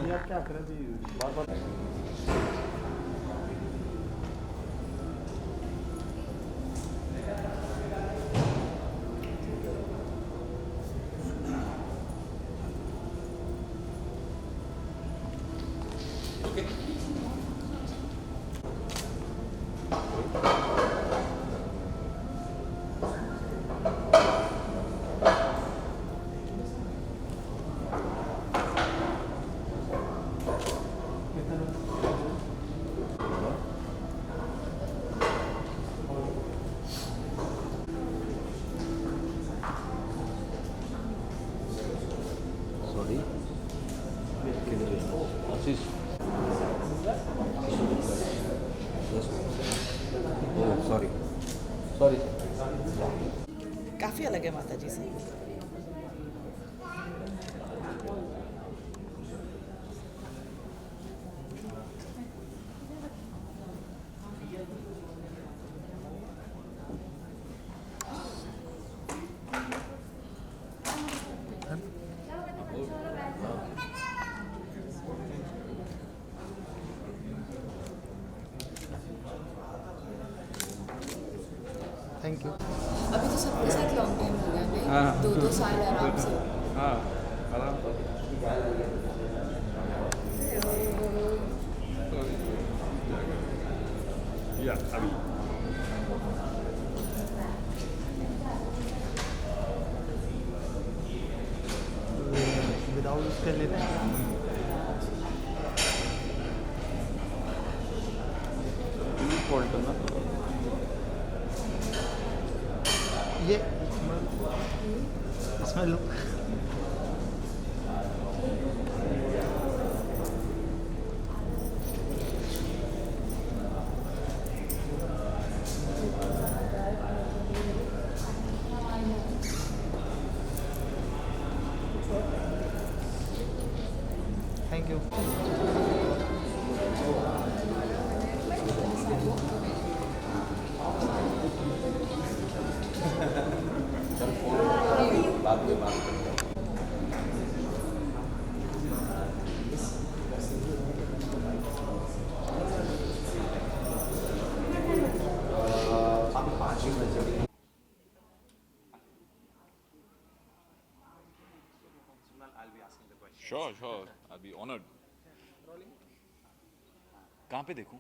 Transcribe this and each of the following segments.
अभी आप क्या करें अभी बार बार सॉरी आशीष ओह सॉरी सॉरी काफ़ी अलग है माता जी से। Thank you. अभी तो सबके साथ लॉन्ग टाइम हो गया भाई। हाँ। 2-2 साल आराम से। हाँ आराम से या अभी विदाउट उसके लेते हैं डिफ़ॉल्ट ना ये इसमें लो थैंक यू। बाद में बात करते हैं अभी 5 बजे Sure, sure. I'll be honored. कहाँ पे देखूँ?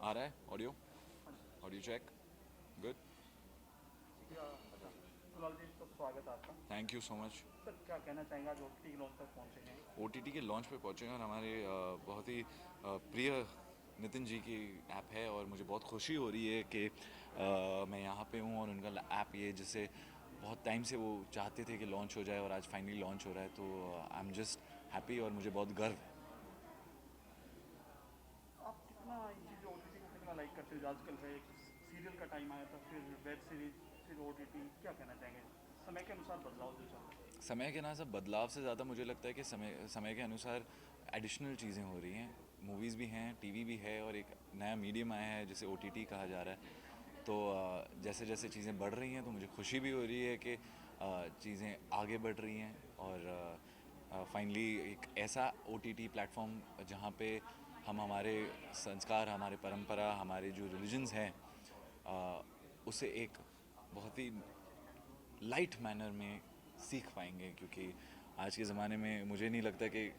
आ रहा है ऑडियो? Audio check? गुड? फिलहाल जी तो स्वागत है आपका। Thank you so much. Sir क्या कहना चाहेंगे आज ओटीटी लॉन्च तक पहुंचे हैं? OTT के लॉन्च पे पहुँचे हैं और हमारे बहुत ही प्रिय नितिन जी की ऐप है और मुझे बहुत खुशी हो रही है कि मैं यहाँ पे हूँ और उनका ऐप ये जिसे बहुत टाइम से वो चाहते थे कि लॉन्च हो जाए और आज फाइनली लॉन्च हो रहा है, तो आई एम जस्ट हैप्पी और मुझे बहुत गर्व है। आप कितना ये चीज़ ओटीटी को कितना लाइक करते हो? आजकल है सीरियल का टाइम आया था, फिर वेब सीरीज, फिर ओटीटी, क्या कहना चाहेंगे समय के अनुसार बदलाव जो चल रहा है? समय के ना सब बदलाव से ज़्यादा मुझे लगता है कि समय के अनुसार एडिशनल चीज़ें हो रही हैं। मूवीज़ भी हैं, टीवी भी है और एक नया मीडियम आया है जिसे OTT कहा जा रहा है। तो जैसे जैसे चीज़ें बढ़ रही हैं तो मुझे खुशी भी हो रही है कि चीज़ें आगे बढ़ रही हैं और फाइनली एक ऐसा OTT प्लेटफॉर्म जहाँ पे हम हमारे संस्कार, हमारे परंपरा, हमारे जो रिलीजन्स हैं उसे एक बहुत ही लाइट मैनर में सीख पाएंगे, क्योंकि आज के ज़माने में मुझे नहीं लगता कि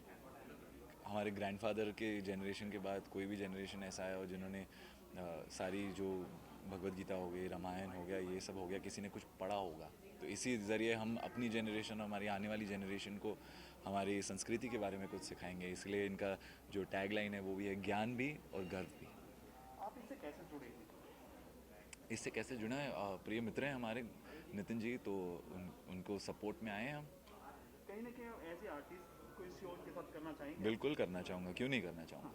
हमारे ग्रैंडफादर के जनरेशन के बाद कोई भी जनरेशन ऐसा है और जिन्होंने सारी जो भगवद गीता हो गई, रामायण हो गया, ये सब हो गया, किसी ने कुछ पढ़ा होगा। तो इसी ज़रिए हम अपनी जनरेशन और हमारी आने वाली जनरेशन को हमारी संस्कृति के बारे में कुछ सिखाएंगे। इसलिए इनका जो टैगलाइन है वो भी है, ज्ञान भी और गर्व भी। आप इससे कैसे जुड़े हैं? इससे कैसे जुड़ा है? प्रिय मित्र हैं हमारे नितिन जी, तो उनको सपोर्ट में आए हैं हम। कहीं ना कहीं एज ए आर्टिस्ट कोई इसी और के साथ करना चाहेंगे? बिल्कुल करना चाहूँगा, क्यों नहीं करना चाहूँगा।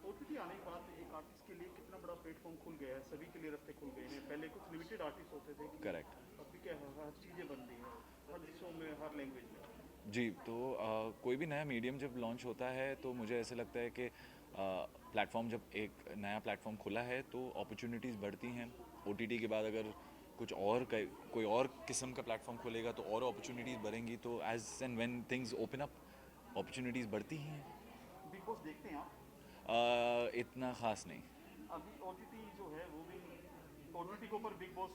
ओटीटी आने के बाद एक आर्टिस्ट के लिए कितना बड़ा प्लेटफॉर्म खुल गया है, सभी के लिए रास्ते खुल गए हैं। पहले कुछ लिमिटेड आर्टिस्ट होते थे, करेक्ट। अभी क्या है, हर चीज़ें बन रही हैं, हर देशों में, हर लैंग्वेज में। जी, तो कोई भी नया मीडियम जब लॉन्च होता है तो मुझे ऐसे लगता है कि प्लेटफॉर्म जब एक नया प्लेटफॉर्म खुला है तो अपॉर्चुनिटीज़ बढ़ती हैं। OTT के बाद अगर कुछ और कोई और किस्म का प्लेटफॉर्म खुलेगा तो और अपॉर्चुनिटीज़ बढ़ेंगी। तो as and when things open up opportunities बढ़ती ही हैं। बिग बॉस देखते हैं आप? इतना ख़ास नहीं। अभी OTT जो है वो भी OTT के ऊपर बिग बॉस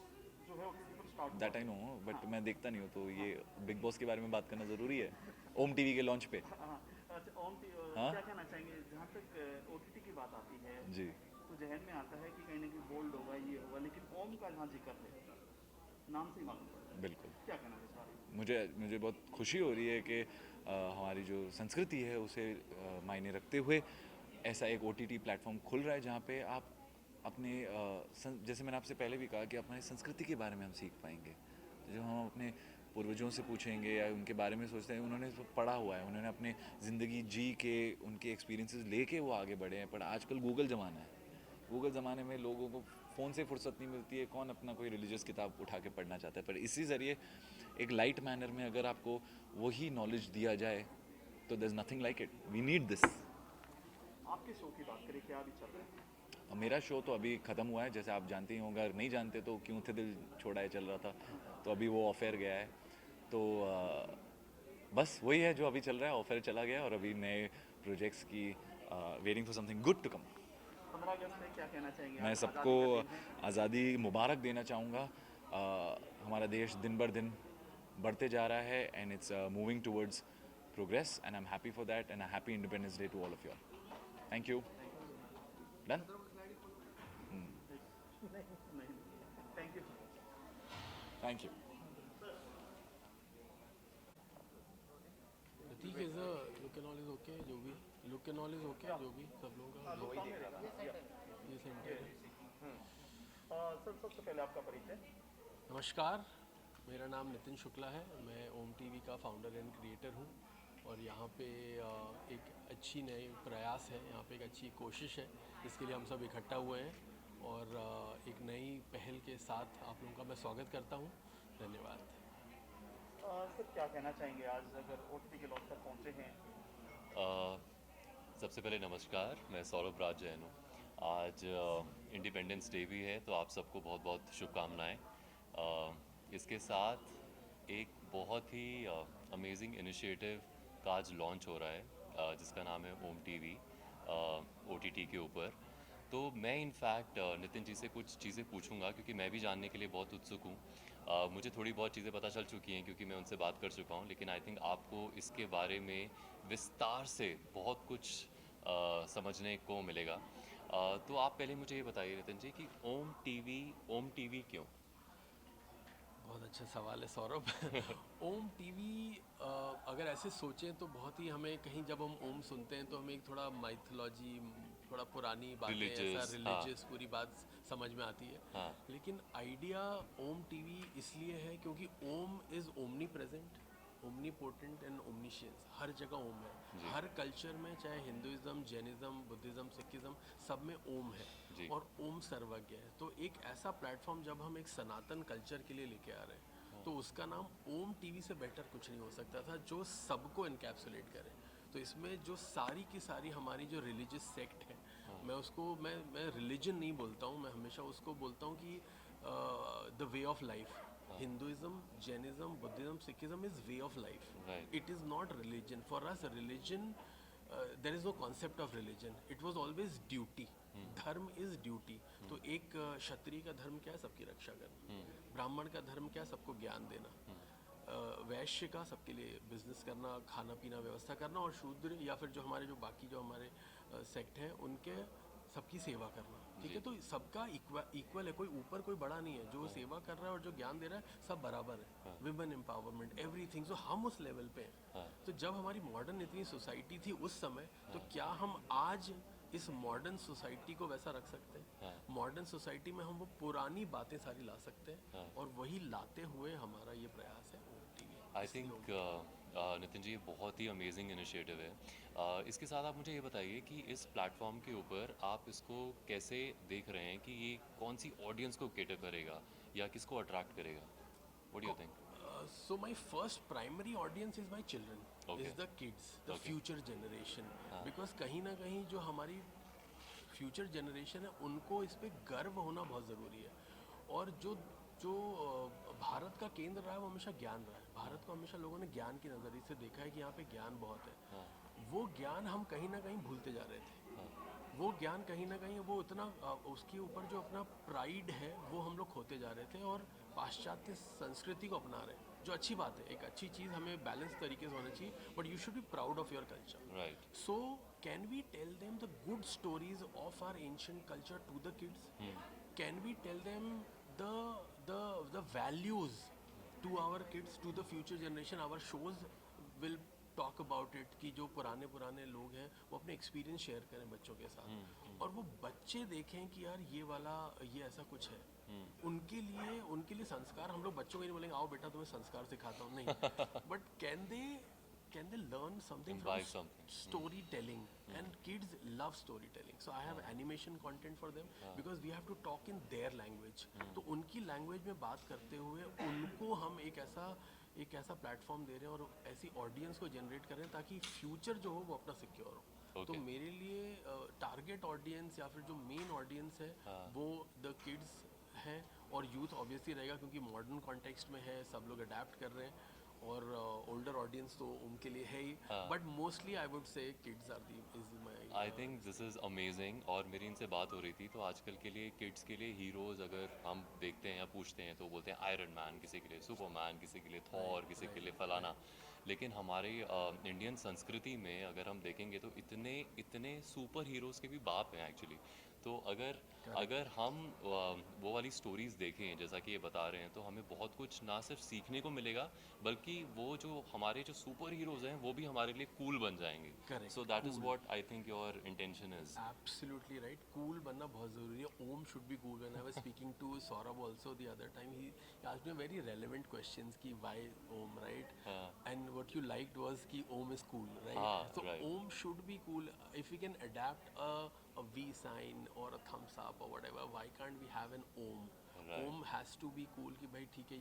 जो है OTT पर start that I know, but मैं देखता नहीं हूँ, तो ये बिग बॉस के बारे में बात करना ज़रूरी है ओम टीवी के लॉन्च पे। हाँ, अच्छा हाँ? क्या कहना चाहेंगे जहाँ तक OTT की बात आती है जी, तो जहन में आता है कि कहीं ना कहीं बोल्ड होगा ये होगा, लेकिन ओम का जहाँ जिक्र है नाम से ही मालूम पड़ता है। बिल्कुल। क्या कहना है इस बारे में? मुझे बहुत खुशी हो रही है कि हमारी जो संस्कृति है उसे मायने रखते हुए ऐसा एक OTT प्लेटफॉर्म खुल रहा है जहाँ पे आप अपने जैसे मैंने आपसे पहले भी कहा कि अपनी संस्कृति के बारे में हम सीख पाएंगे। तो जब हम अपने पूर्वजों से पूछेंगे या उनके बारे में सोचते हैं, उन्होंने तो पढ़ा हुआ है, उन्होंने अपने ज़िंदगी जी के उनके एक्सपीरियंसेस लेके वो आगे बढ़े हैं। पर आजकल गूगल ज़माना है, गूगल ज़माने में लोगों को फ़ोन से फुर्सत नहीं मिलती है, कौन अपना कोई रिलीजियस किताब उठा के पढ़ना चाहता है। पर इसी ज़रिए एक लाइट मैनर में अगर आपको वही नॉलेज दिया जाए तो there is nothing like it, we need this. आपके शो की बात करें, क्या अभी चल रहा है? मेरा शो तो अभी ख़त्म हुआ है, जैसे आप जानते ही होंगे, अगर नहीं जानते तो क्यों थे दिल छोड़ा है चल रहा था, तो अभी वो ऑफेयर गया है। तो बस वही है जो अभी चल रहा है, ऑफेयर चला गया और अभी नए प्रोजेक्ट्स की waiting for something good to come. 15 अगस्त में क्या कहना चाहेंगे? मैं आप सबको आज़ादी का दिन है। आज़ादी मुबारक देना चाहूँगा। हमारा देश दिन बर दिन बढ़ते जा रहा है and it's moving towards progress and I am happy for that and happy independence day to all of you all. Thank you. Done. नहीं, थैंक यू। Thank you. ठीक है sir, look and all is okay, जो भी look and all is okay, जो भी सब लोगों का ये सेंटर है। सर सबसे पहले आपका परिचय। नमस्कार, मेरा नाम नितिन शुक्ला है, मैं ओम टीवी का फाउंडर एंड क्रिएटर हूँ और यहाँ पे एक अच्छी नई प्रयास है, यहाँ पे एक अच्छी कोशिश है, इसके लिए हम सब इकट्ठा हुए हैं और एक नई पहल के साथ आप लोगों का मैं स्वागत करता हूँ। धन्यवाद। सर क्या कहना चाहेंगे आज अगर OTT के लॉन्च पर पहुँचे हैं? सबसे पहले नमस्कार, मैं सौरभ राज जैन हूँ। आज इंडिपेंडेंस डे भी है, तो आप सबको बहुत बहुत शुभकामनाएं। इसके साथ एक बहुत ही अमेजिंग इनिशिएटिव का आज लॉन्च हो रहा है, जिसका नाम है ओम टीवी OTT के ऊपर। तो मैं इनफैक्ट नितिन जी से कुछ चीज़ें पूछूंगा क्योंकि मैं भी जानने के लिए बहुत उत्सुक हूँ। मुझे थोड़ी बहुत चीज़ें पता चल चुकी हैं क्योंकि मैं उनसे बात कर चुका हूँ, लेकिन आई थिंक आपको इसके बारे में विस्तार से बहुत कुछ समझने को मिलेगा। तो आप पहले मुझे ये बताइए नितिन जी कि ओम टीवी क्यों? बहुत अच्छा सवाल है सौरभ। ओम टीवी अगर ऐसे सोचें तो बहुत ही हमें कहीं जब हम ओम सुनते हैं तो हमें एक थोड़ा माइथोलॉजी, थोड़ा पुरानी बातें, ऐसा Religious, रिलीजियस पूरी बात समझ में आती है। हाँ। लेकिन आइडिया ओम टीवी इसलिए है क्योंकि Om is omnipresent, omnipotent and omniscience, हर जगह ओम है। हर कल्चर में, चाहे हिंदुइज्म, जैनिज्म, बुद्धिज़्म, सिखिज़्म, सब में ओम है जी। और ओम सर्वज्ञ है। तो एक ऐसा प्लेटफॉर्म जब हम एक सनातन कल्चर के लिए लेके आ रहे हैं तो उसका नाम ओम टीवी से बेटर कुछ नहीं हो सकता था जो सबको इनकैप्सुलेट करे। तो इसमें जो सारी की सारी हमारी जो रिलीजियस सेक्ट है, मैं रिलीजन नहीं बोलता हूँ, मैं हमेशा उसको बोलता हूँ कि the way of life. Hinduism, Jainism, Buddhism, Sikhism is way of life, Right. It is not religion. For us religion, there is no concept of religion, it was always duty. Dharma is duty. तो एक क्षत्रिय का धर्म क्या है? सबकी रक्षा करना। ब्राह्मण का धर्म क्या है? सबको ज्ञान देना। वैश्य का सबके लिए बिजनेस करना, खाना पीना व्यवस्था करना, और शूद्र या फिर जो हमारे जो बाकी जो हमारे सेक्ट हैं उनके सबकी सेवा करना। ठीक है, तो सबका इक्वल है, कोई ऊपर कोई बड़ा नहीं है। जो सेवा कर रहा है और जो ज्ञान दे रहा है सब बराबर है। Women empowerment, everything. सो हम उस लेवल पे हैं। तो जब हमारी मॉडर्न इतनी सोसाइटी थी उस समय, तो क्या हम आज इस मॉडर्न सोसाइटी को वैसा रख सकते हैं? मॉडर्न सोसाइटी में हम वो पुरानी बातें सारी ला सकते हैं और वही लाते हुए हमारा ये प्रयास है ओम TV. I think Nitin ji ये बहुत ही अमेजिंग इनिशिएटिव है। इसके साथ आप मुझे ये बताइए कि इस प्लेटफॉर्म के ऊपर आप इसको कैसे देख रहे हैं कि ये कौन सी ऑडियंस को केटर करेगा या किसको अट्रैक्ट करेगा? What do you think? So my first primary audience is my children, Okay. is the kids, the Okay. future generation. Because कहीं ना कहीं जो हमारी फ्यूचर जनरेशन है उनको इस पे गर्व होना बहुत ज़रूरी है। और जो जो भारत का केंद्र रहा है वो हमेशा ज्ञान रहा है। भारत को हमेशा लोगों ने ज्ञान की नज़रिए से देखा है कि यहाँ पे ज्ञान बहुत है। वो ज्ञान हम कहीं ना कहीं भूलते जा रहे थे। वो ज्ञान कहीं ना कहीं वो इतना उसके ऊपर जो अपना प्राइड है वो हम लोग खोते जा रहे थे और पाश्चात्य संस्कृति को अपना रहे हैं, जो अच्छी बात है। एक अच्छी चीज़ हमें बैलेंस तरीके से होना चाहिए, but you should be proud of your culture. Right. So, can we tell them the good stories of our ancient culture to the kids? Can we tell them the values to our kids, to the future generation? Our shows will talk about it कि जो पुराने लोग हैं वो अपने experience share करें बच्चों के साथ, और वो बच्चे देखें कि यार ये ऐसा कुछ है। उनके लिए संस्कार, हम लोग बच्चों को नहीं बोलेंगे आओ बेटा तुम्हें संस्कार सिखाता हूँ, नहीं, but can they learn something Imbibe from something. storytelling? And kids love storytelling, so I have animation content for them because we have to talk in their language. तो उनकी लैंग्वेज में बात करते हुए उनको हम एक ऐसा प्लेटफॉर्म दे रहे हैं और ऐसी ऑडियंस को जनरेट कर रहे हैं ताकि फ्यूचर जो हो वो अपना सिक्योर हो। तो Okay. मेरे लिए टारगेट ऑडियंस या फिर जो मेन ऑडियंस है वो द किड्स हैं, और यूथ ऑब्वियसली रहेगा क्योंकि मॉडर्न कॉन्टेक्स्ट में है, सब लोग अडेप्ट कर रहे हैं, और ओल्डर ऑडियंस तो उनके लिए है ही, but mostly I would say kids are the is my. I think this is amazing. और मेरी इनसे बात हो रही थी तो आजकल के लिए किड्स के लिए हीरोज़ अगर हम देखते हैं या पूछते हैं तो बोलते हैं आयरन मैन, किसी के लिए सुपरमैन, किसी के लिए थॉर, किसी के लिए फलाना। लेकिन हमारे इंडियन संस्कृति में अगर हम देखेंगे तो इतने सुपर हीरोज़ के भी बाप हैं एक्चुअली। तो अगर हम वो वाली स्टोरीज़ देखें जैसा कि ये बता रहे हैं तो हमें बहुत कुछ ना सिर्फ सीखने को मिलेगा बल्कि वो जो हमारे जो सुपर हीरोज़ हैं वो भी हमारे लिए कूल बन जाएंगे। Correct. So that is what I think your intention is. Absolutely right. Cool बनना बहुत ज़रूरी है. Om should be cool. When I was speaking to Saurabh also the other time, he asked me very relevant questions कि why Om, right? And what you liked was कि Om is cool, right? So right. Om should be cool. If we can adapt a V sign or a thumbs up or whatever, why can't we have an Om? Right. Om has to be cool कि भाई ठीक है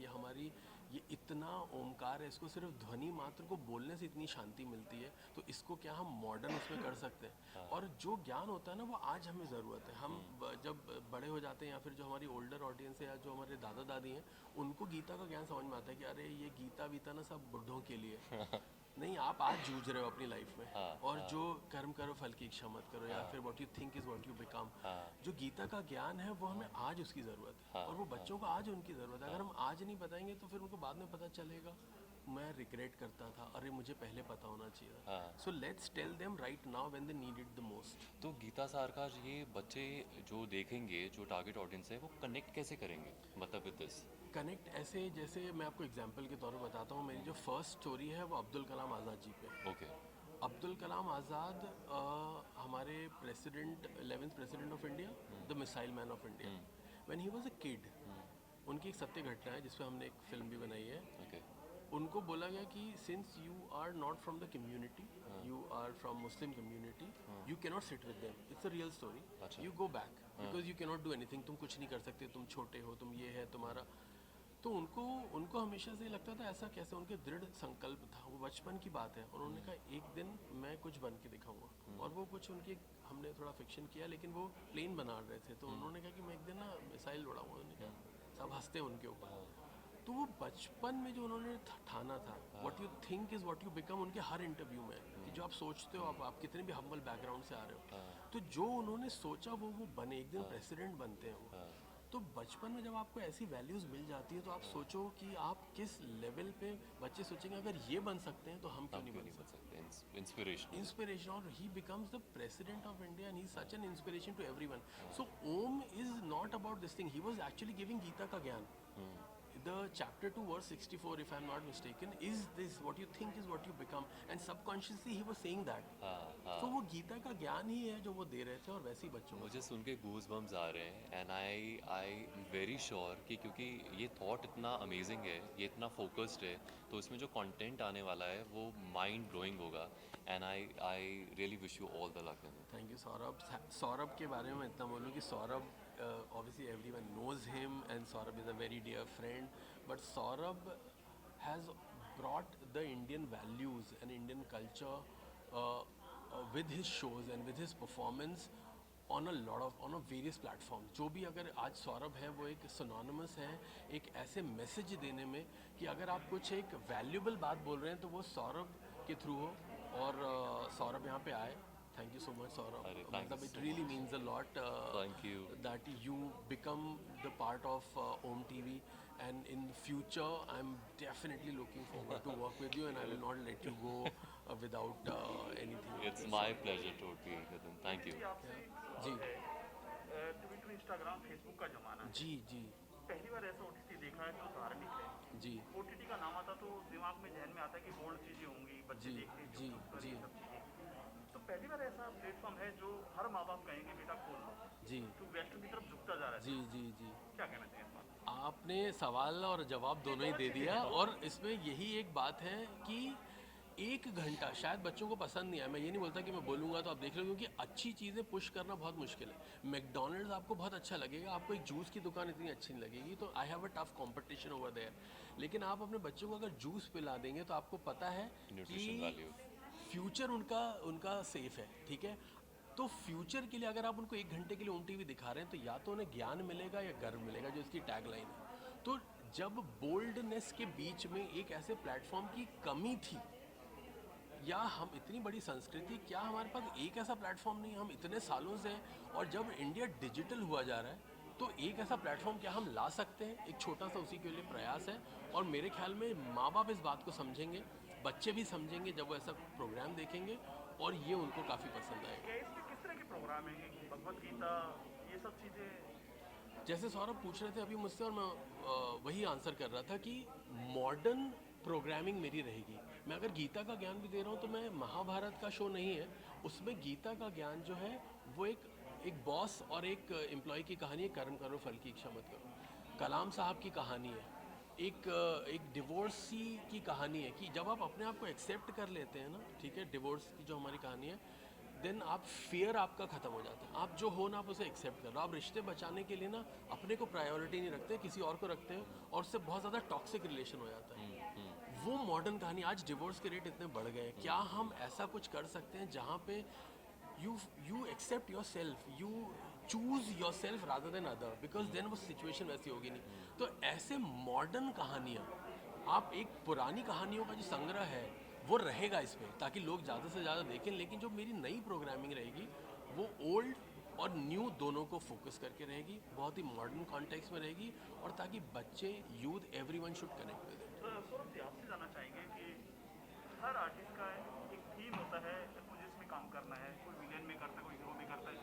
ये इतना ओमकार है, इसको सिर्फ ध्वनि मात्र को बोलने से इतनी शांति मिलती है, तो इसको क्या हम मॉडर्न उसमें कर सकते हैं। और जो ज्ञान होता है ना वो आज हमें ज़रूरत है। हम जब बड़े हो जाते हैं या फिर जो हमारी ओल्डर ऑडियंस है या जो हमारे दादा दादी हैं उनको गीता का ज्ञान समझ में आता है कि अरे ये गीता वीता ना सब बुढ़ों के लिए नहीं, आप आज जूझ रहे हो अपनी लाइफ में, और जो कर्म करो फल की इच्छा मत करो, या फिर what you think is what you become. जो गीता का ज्ञान है वो हमें आज उसकी ज़रूरत है, और वो बच्चों को आज उनकी ज़रूरत है। अगर हम आज नहीं बताएंगे तो फिर उनको बाद में पता चलेगा मैं रिग्रेट करता था, अरे मुझे पहले पता होना चाहिए था। So let's tell them right now when they need it the most. तो गीता सार का ये बच्चे जो देखेंगे, जो टारगेट ऑडियंस है, वो कनेक्ट कैसे करेंगे मतलब विद दिस? कनेक्ट ऐसे, जैसे मैं आपको एग्जांपल के तौर पर बताता हूँ, मेरी जो फर्स्ट स्टोरी है वो अब्दुल कलाम आज़ाद जी पे। ओके। अब्दुल कलाम आज़ाद हमारे president, 11th president of India, the missile man of India, when he was a kid, उनकी एक सत्य घटना है जिस पे हमने एक फिल्म भी बनाई है। ओके। उनको बोला गया कि since you are not from the community, you are from Muslim community, you cannot sit with them, it's a real story, you go back because you cannot do anything, तुम कुछ नहीं कर सकते, तुम छोटे हो, तुम ये है तुम्हारा। तो उनको हमेशा से लगता था ऐसा कैसे, उनके दृढ़ संकल्प था, वो बचपन की बात है, और उन्होंने कहा एक दिन मैं कुछ बन के दिखाऊंगा। और वो कुछ उनकी, हमने थोड़ा फिक्शन किया लेकिन वो प्लेन बना रहे थे, तो उन्होंने कहा कि मैं एक दिन ना मिसाइल उड़ाऊंगा। उन्होंने कहा, सब हंसते हैं उनके ऊपर। तो वो बचपन में जो उन्होंने ठाना था, what you think is what you become, उनके हर इंटरव्यू में कि जो आप सोचते हो, आप कितने भी हम्बल बैकग्राउंड से आ रहे हो, तो जो उन्होंने सोचा वो बने, एक दिन प्रेसिडेंट बनते हैं वो। तो बचपन में जब आपको ऐसी वैल्यूज़ मिल जाती है तो आप सोचो कि आप किस लेवल पे, बच्चे सोचेंगे अगर ये बन सकते हैं तो हम क्यों नहीं बन सकते। इंस्पिरेशन, और he becomes the president of India and he is such an inspiration to everyone. So Om is not about this thing, he was actually giving Gita का ज्ञान। The chapter 2 verse 64, if I'm not mistaken, is this what you think is what you become, and subconsciously he was saying that. तो वो गीता का ज्ञान ही है जो वो दे रहे थे, और वैसे ही बच्चों को। मुझे सुन के गूज बम्स आ रहे हैं, एंड आई वेरी श्योर कि क्योंकि ये थॉट इतना अमेजिंग है, ये इतना फोकस्ड है, तो इसमें जो कंटेंट आने वाला है वो माइंड ब्लोइंग होगा, and I really wish you all the luck. Thank you Saurabh. Saurabh के बारे में इतना बोलूँ कि Saurabh, obviously everyone knows him and Saurabh is a very dear friend, but Saurabh has brought the Indian values and Indian culture with his shows and with his performance on a various platform. जो भी अगर आज सौरभ है वो एक synonymous है एक ऐसे मैसेज देने में कि अगर आप कुछ एक वैल्यूबल बात बोल रहे हैं तो वो सौरभ के थ्रू हो। और सौरभ यहाँ पे आए, thank you so much Saurabh. अरे, thank you मतलब it so really means a lot Thank you. that you become the part of Om TV, and in future I'm definitely looking forward to work with you, and I will not let you go without anything. It's my pleasure totally, Nitin. Thank you. आपसे जी Twitter, Instagram, Facebook का जमाना है। जी जी पहली बार ऐसा OTT देखा है जो धार्मिक है। जी ओटीटी का नाम आता तो दिमाग में जहन में आता है कि बोल्ड चीज़ें होंगी, बच्चे जी, देखते हैं, जी, YouTube पर जी। ये सब चीज़ें। तो पहली बार ऐसा प्लेटफॉर्म है जो हर माँ बाप कहेंगे बेटा खोल लो, जी तो वेस्टर्न की तरफ झुकता जा रहा है। जी जी जी क्या कहना चाहिए इस बात पर? आपने सवाल और जवाब दोनों ही दे दिया। और इसमें यही एक बात है कि 1 घंटा शायद बच्चों को पसंद नहीं आया। मैं ये नहीं बोलता कि मैं बोलूँगा तो आप देख लो, क्योंकि अच्छी चीज़ें पुश करना बहुत मुश्किल है। मैकडोनल्ड्स आपको बहुत अच्छा लगेगा, आपको एक जूस की दुकान इतनी अच्छी नहीं लगेगी, तो I have a tough competition over there. लेकिन आप अपने बच्चों को अगर जूस पिला देंगे तो आपको पता है Nutrition value. फ्यूचर उनका सेफ है, ठीक है। तो फ्यूचर के लिए अगर आप उनको 1 घंटे के लिए ओम टीवी दिखा रहे हैं तो या तो उन्हें ज्ञान मिलेगा या गर्व मिलेगा, जो इसकी टैगलाइन है। तो जब बोल्डनेस के बीच में एक ऐसे प्लेटफॉर्म की कमी थी, या हम इतनी बड़ी संस्कृति, क्या हमारे पास एक ऐसा प्लेटफॉर्म नहीं? हम इतने सालों से, और जब इंडिया डिजिटल हुआ जा रहा है तो एक ऐसा प्लेटफॉर्म क्या हम ला सकते हैं? एक छोटा सा उसी के लिए प्रयास है। और मेरे ख्याल में माँ बाप इस बात को समझेंगे, बच्चे भी समझेंगे जब वो ऐसा प्रोग्राम देखेंगे, और ये उनको काफ़ी पसंद आएगा। क्या इसमें किस तरह के प्रोग्राम हैं? भगवत गीता, ये सब चीज़ें? जैसे सौरभ पूछ रहे थे अभी मुझसे, और मैं वही आंसर कर रहा था कि मॉडर्न प्रोग्रामिंग मेरी रहेगी। मैं अगर गीता का ज्ञान भी दे रहा हूँ तो मैं, महाभारत का शो नहीं है, उसमें गीता का ज्ञान जो है वो एक बॉस और एक एम्प्लॉय की कहानी है, कर्म करो फल की इच्छा मत करो। कलाम साहब की कहानी है, एक डिवोर्सी की कहानी है कि जब आप अपने आप को एक्सेप्ट कर लेते हैं ना, ठीक है, डिवोर्स की जो हमारी कहानी है, देन आप फियर आपका ख़त्म हो जाता है। आप जो हो ना आप उसे एक्सेप्ट कर रहे हो। आप रिश्ते बचाने के लिए ना अपने को प्रायोरिटी नहीं रखते, किसी और को रखते हो, और उससे बहुत ज़्यादा टॉक्सिक रिलेशन हो जाता है। वो मॉडर्न कहानी। आज डिवोर्स के रेट इतने बढ़ गए हैं, क्या हम ऐसा कुछ कर सकते हैं जहाँ पे you accept yourself, you choose yourself rather than other, because then वो सिचुएशन वैसी होगी नहीं। तो ऐसे मॉडर्न कहानियाँ, आप एक पुरानी कहानियों का जो संग्रह है वो रहेगा इसमें, ताकि लोग ज़्यादा से ज़्यादा देखें। लेकिन जो मेरी नई प्रोग्रामिंग रहेगी वो ओल्ड और न्यू दोनों को फोकस करके रहेगी, बहुत ही मॉडर्न कॉन्टेक्स्ट में रहेगी, और ताकि बच्चे, youth, everyone should connect with it. Saurabh ji, आपसे जानना चाहेंगे कि हर आर्टिस्ट का एक थीम होता है, मुझे इसमें काम करना है। कोई विलेन में करता है, कोई हीरो में करता है।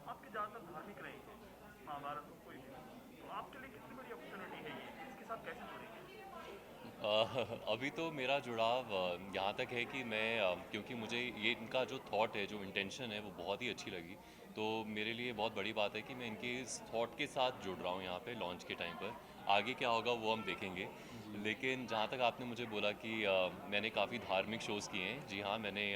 आपके ज़्यादातर धार्मिक रहे हैं, महाभारत हो कोई भी, तो आपके लिए कितनी बड़ी अपॉर्चुनिटी है ये? इसके साथ कैसे जुड़ेंगे? अभी तो मेरा जुड़ाव यहाँ तक है कि मैं क्योंकि मुझे ये इनका जो थॉट है, जो इंटेंशन है, वो बहुत ही अच्छी लगी। तो मेरे लिए बहुत बड़ी बात है कि मैं इनके इस थॉट के साथ जुड़ रहा हूँ यहाँ पे लॉन्च के टाइम पर। आगे क्या होगा वो हम देखेंगे। लेकिन जहाँ तक आपने मुझे बोला कि मैंने काफ़ी धार्मिक शोज़ किए हैं, जी हाँ, मैंने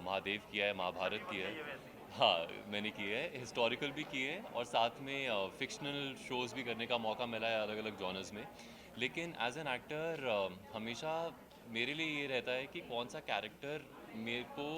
महादेव किया है, महाभारत किया है, हाँ मैंने किए हैं, हिस्टोरिकल भी किए हैं, और साथ में फिक्शनल शोज़ भी करने का मौका मिला है अलग अलग जॉनर्स में। लेकिन एज एन एक्टर हमेशा मेरे लिए ये रहता है कि कौन सा कैरेक्टर मेरे को